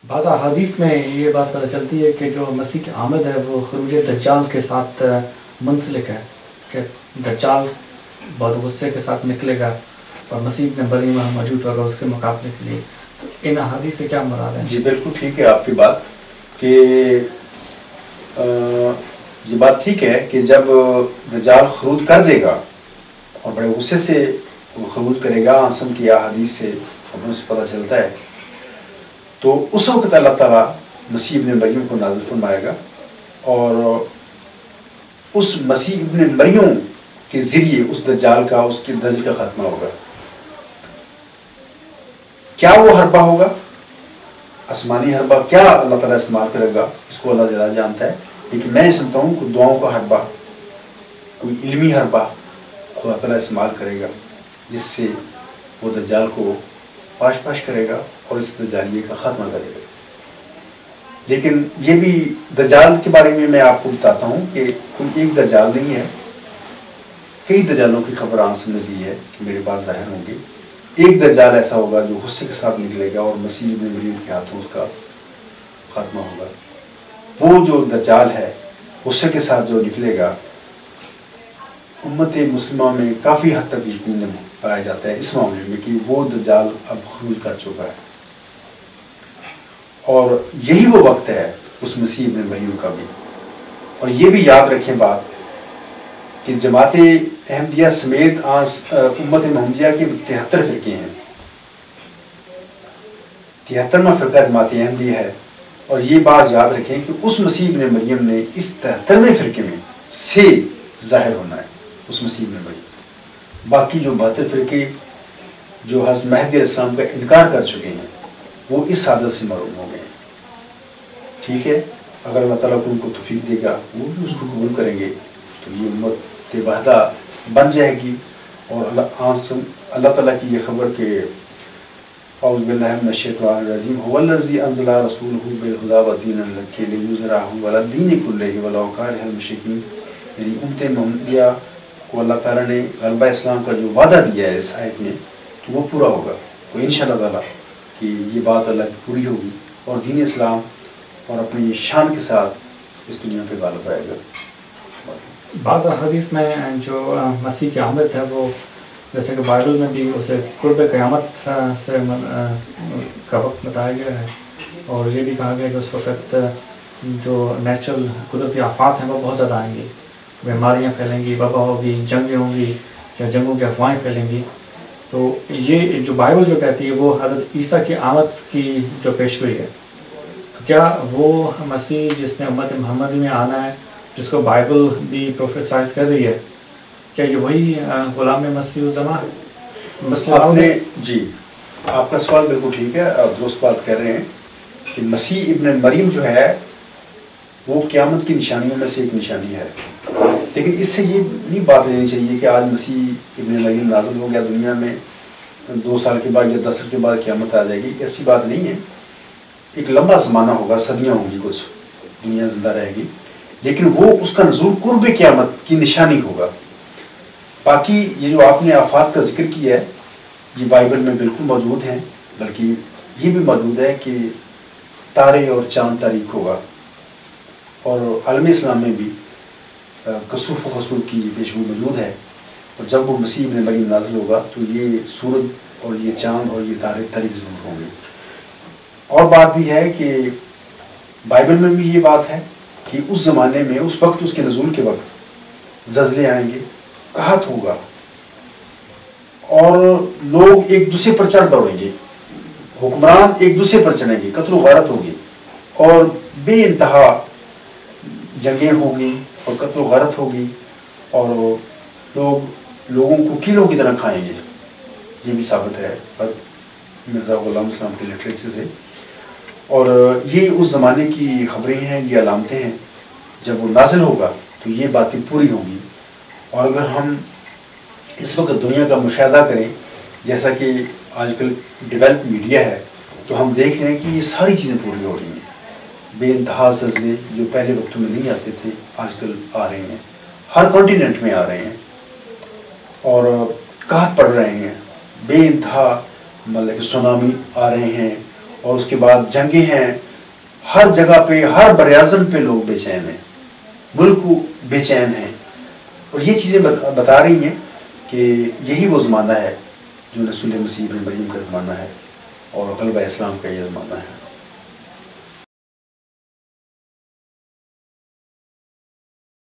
بعض احادیث میں یہ بات پتہ چلتی ہے کہ جو مسیح کی آمد ہے وہ خروج دجال کے ساتھ منسلک ہے، کہ دجال بہت غصے کے ساتھ نکلے گا اور مسیح ابن مریم وہاں موجود ہوگا اس کے مقابلے کے لیے. تو ان احادیث سے کیا مراد ہے؟ جی بالکل ٹھیک ہے آپ کی بات، کہ یہ بات ٹھیک ہے کہ جب دجال خروج کر دے گا اور بڑے غصے سے وہ خروج کرے گا، آسم کی احادیث سے خبروں سے پتہ چلتا ہے، تو اس وقت اللہ تعالیٰ مسیح ابن مریم کو نازل فرمائے گا اور اس مسیح ابن مریم کے ذریعے اس دجال کا، اس کے دجل کا خاتمہ ہوگا. کیا وہ حربہ ہوگا، آسمانی حربہ کیا اللہ تعالیٰ استعمال کرے گا، اس کو اللہ تعالیٰ جانتا ہے، لیکن میں سمجھتا ہوں کہ دعاؤں کا حربہ، کوئی علمی حربہ خدا تعالیٰ استعمال کرے گا، جس سے وہ دجال کو پاش کرے گا اور اس دجالیے کا خاتمہ کرے گا. لیکن یہ بھی دجال کے بارے میں آپ کو بتاتا ہوں کہ کوئی ایک دجال نہیں ہے، کئی دجالوں کی خبر آنسم نے دی ہے کہ میرے پاس ظاہر ہوں گے. ایک دجال ایسا ہوگا جو غصے کے ساتھ نکلے گا اور مسیح ابن مریم کے ہاتھوں اس کا خاتمہ ہوگا. وہ جو دجال ہے غصے کے ساتھ جو نکلے گا، امت مسلمہ میں کافی حد تک یقین پایا جاتا ہے اس معاملے میں کہ وہ دجال اب خروج کر چکا ہے، اور یہی وہ وقت ہے اس مسیح ابن مریم کا بھی. اور یہ بھی یاد رکھیں بات کہ جماعت احمدیہ سمیت امت محمدیہ کے 73 فرقے ہیں، 73واں فرقہ جماعت احمدیہ ہے. اور یہ بات یاد رکھیں کہ اس مسیح ابن مریم نے اس 73ویں فرقے میں سے ظاہر ہونا ہے، اس مسیح ابن مریم. باقی جو 72 فرقے جو حضرت مہدی علیہ السلام کا انکار کر چکے ہیں، وہ اس عادت سے محروم ہو گئے ہیں. ٹھیک ہے، اگر اللہ تعالیٰ کو ان کو توفیق دے گا وہ بھی اس کو قبول کریں گے تو یہ امت وحدہ بن جائے گی. اور اللہ تعالیٰ کی یہ خبر کہ اعوذ باللہ من الشیطان الرجیم هو الذی انزل رسولہ بالہدی ودین الحق لیظہرہ علی الدین کلہ ولو کرہ المشرکون، یعنی امت محمدیہ کو اللہ تعالیٰ نے غلبہ اسلام کا جو وعدہ دیا ہے اس آیت میں تو وہ پورا ہوگا. تو انشاءاللہ تعالیٰ کہ یہ بات اللہ کی پوری ہوگی اور دین اسلام اور اپنی شان کے ساتھ اس دنیا پہ غالب آئے گا. بعض حدیث میں جو مسیح کی آمد ہے وہ جیسے کہ بائبل میں بھی اسے قرب قیامت سے کا وقت بتایا گیا ہے، اور یہ بھی کہا گیا کہ اس وقت جو نیچرل قدرتی آفات ہیں وہ بہت زیادہ آئیں گی، بیماریاں پھیلیں گی، وبا ہوگی، جنگیں ہوں گی یا جنگوں کی افواہیں پھیلیں گی. تو یہ جو بائبل جو کہتی ہے وہ حضرت عیسیٰ کی آمد کی جو پیشگوئی ہے، تو کیا وہ مسیح جس نے امت محمد میں آنا ہے، جس کو بائبل بھی پروفیسائز کر رہی ہے، کیا یہ وہی غلام مسیح الزماں ہے؟ جی آپ کا سوال بالکل ٹھیک ہے، آپ درست بات کر رہے ہیں کہ مسیح ابن مریم جو ہے وہ قیامت کی نشانیوں میں سے ایک نشانی ہے. لیکن اس سے یہ نہیں بات لینی چاہیے کہ آج مسیح ابن مریم نازل ہو گیا دنیا میں، 2 سال کے بعد یا 10 سال کے بعد قیامت آ جائے گی، ایسی بات نہیں ہے. ایک لمبا زمانہ ہوگا، صدیاں ہوں گی، کچھ دنیا زندہ رہے گی، لیکن وہ اس کا نزول قرب قیامت کی نشانی ہوگا. باقی یہ جو آپ نے آفات کا ذکر کیا ہے یہ بائبل میں بالکل موجود ہیں، بلکہ یہ بھی موجود ہے کہ تارے اور چاند تاریک ہوگا، اور عالم اسلام میں بھی کسوف و خسوف کی پیشگوئی موجود ہے. اور جب وہ مسیح ابن مریم نازل ہوگا تو یہ سورج اور یہ چاند اور یہ تارے تاریک ضرور ہوں گے. اور بات بھی ہے کہ بائبل میں بھی یہ بات ہے کہ اس زمانے میں، اس وقت، اس کے نزول کے وقت زلزلے آئیں گے، قحط ہوگا، اور لوگ ایک دوسرے پر چڑھ دوڑیں گے، حکمران ایک دوسرے پر چڑھیں گے، قتل و غارت ہوگی، اور بے انتہا جنگیں ہوگی اور قتل و غارت ہوگی، اور لوگوں کو کیلوں کی طرح کھائیں گے. یہ بھی ثابت ہے مرزا غلام اسلام کے لٹریچر سے. اور یہ اس زمانے کی خبریں ہیں، یہ علامتیں ہیں. جب وہ نازل ہوگا تو یہ باتیں پوری ہوں گی. اور اگر ہم اس وقت دنیا کا مشاہدہ کریں، جیسا کہ آج کل ڈیولپ میڈیا ہے، تو ہم دیکھ رہے ہیں کہ یہ ساری چیزیں پوری ہو رہی ہیں. بے انتہا زلزلے جو پہلے وقتوں میں نہیں آتے تھے آج کل آ رہے ہیں، ہر کانٹیننٹ میں آ رہے ہیں، اور قحط پڑ رہے ہیں، بے انتہا مطلب کہ سونامی آ رہے ہیں، اور اس کے بعد جنگیں ہیں، ہر جگہ پہ، ہر براعظم پہ لوگ بے چین ہیں، ملک بے چین ہیں، اور یہ چیزیں بتا رہی ہیں کہ یہی وہ زمانہ ہے جو رسول مسیح ابن مریم کا زمانہ ہے اور غلبہ اسلام کا یہ زمانہ ہے۔